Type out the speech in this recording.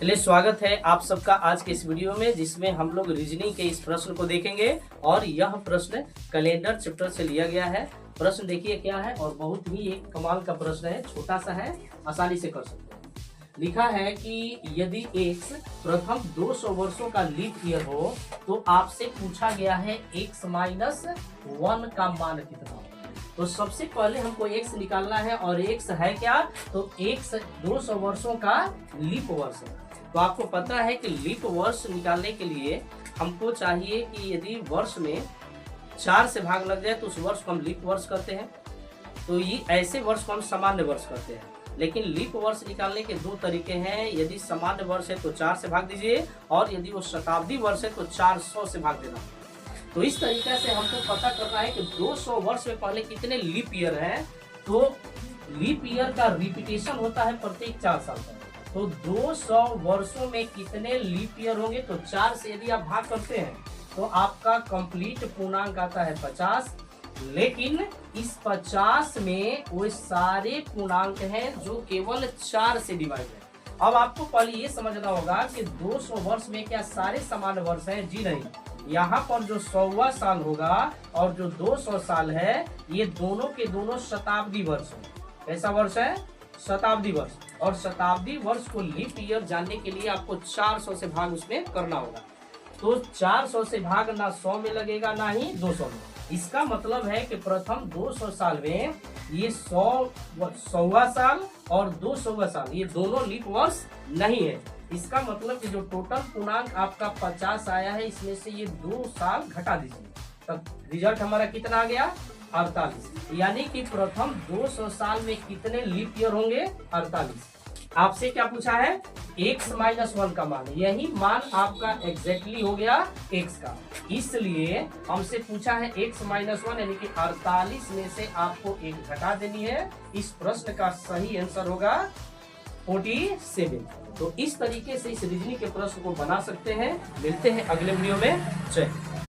चलिए, स्वागत है आप सबका आज के इस वीडियो में, जिसमें हम लोग रीजनिंग के इस प्रश्न को देखेंगे। और यह प्रश्न कैलेंडर चैप्टर से लिया गया है। प्रश्न देखिए क्या है, और बहुत ही एक कमाल का प्रश्न है, छोटा सा है, आसानी से कर सकते हैं। लिखा है कि यदि x प्रथम 200 वर्षों का लीप ईयर हो तो आपसे पूछा गया है x माइनस 1 का मान कितना हो। तो सबसे पहले हमको x निकालना है, और x है क्या, तो x 200 वर्षों का लीप वर्ष है। तो आपको पता है कि लीप वर्ष निकालने के लिए हमको चाहिए कि यदि वर्ष में 4 से भाग लग जाए तो उस वर्ष को हम लीप वर्ष करते हैं। तो ये ऐसे वर्ष को हम सामान्य वर्ष करते हैं। लेकिन लीप वर्ष निकालने के दो तरीके हैं। यदि सामान्य वर्ष है तो 4 से भाग दीजिए, और यदि वो शताब्दी वर्ष है तो 400 से भाग देना। तो इस तरीके से हमको पता करना है कि 200 वर्ष में पहले कितने लीप ईयर हैं। तो लीप ईयर का रिपीटेशन होता है प्रत्येक 4 साल पर। तो 200 वर्षों में कितने लीप ईयर होंगे, तो 4 से यदि आप भाग करते हैं तो आपका कंप्लीट पूर्णांक आता है 50। लेकिन इस 50 में वो सारे पूर्णांक हैं जो केवल 4 से डिवाइड है। अब आपको पहले ये समझना होगा कि 200 वर्ष में क्या सारे समान वर्ष हैं? जी नहीं। यहाँ पर जो 100वां साल होगा और जो 200 साल है, ये दोनों के दोनों शताब्दी वर्ष है। कैसा वर्ष है? शताब्दी वर्ष। और शताब्दी वर्ष को लीप ईयर जानने के लिए आपको 400 से भाग उसमें करना होगा। तो 400 से भाग ना 100 में लगेगा ना ही 200 में। इसका मतलब है कि प्रथम 200 साल में ये 100वां साल और 200वां साल, ये दोनों लीप वर्ष नहीं है। इसका मतलब कि जो टोटल पूर्णांक आपका 50 आया है, इसमें से ये 2 साल घटा दीजिए, तब रिजल्ट हमारा कितना आ गया? 48। यानी कि प्रथम 200 साल में कितने लीप ईयर होंगे? 48। आपसे क्या पूछा है? x माइनस 1 का मान। यही मान आपका एग्जैक्टली हो गया x का। इसलिए हमसे पूछा है x माइनस 1, यानी कि 48 में से आपको 1 घटा देनी है। इस प्रश्न का सही आंसर होगा 47। तो इस तरीके से इस रीजनिंग के प्रश्न को बना सकते हैं। मिलते हैं अगले वीडियो में। जय।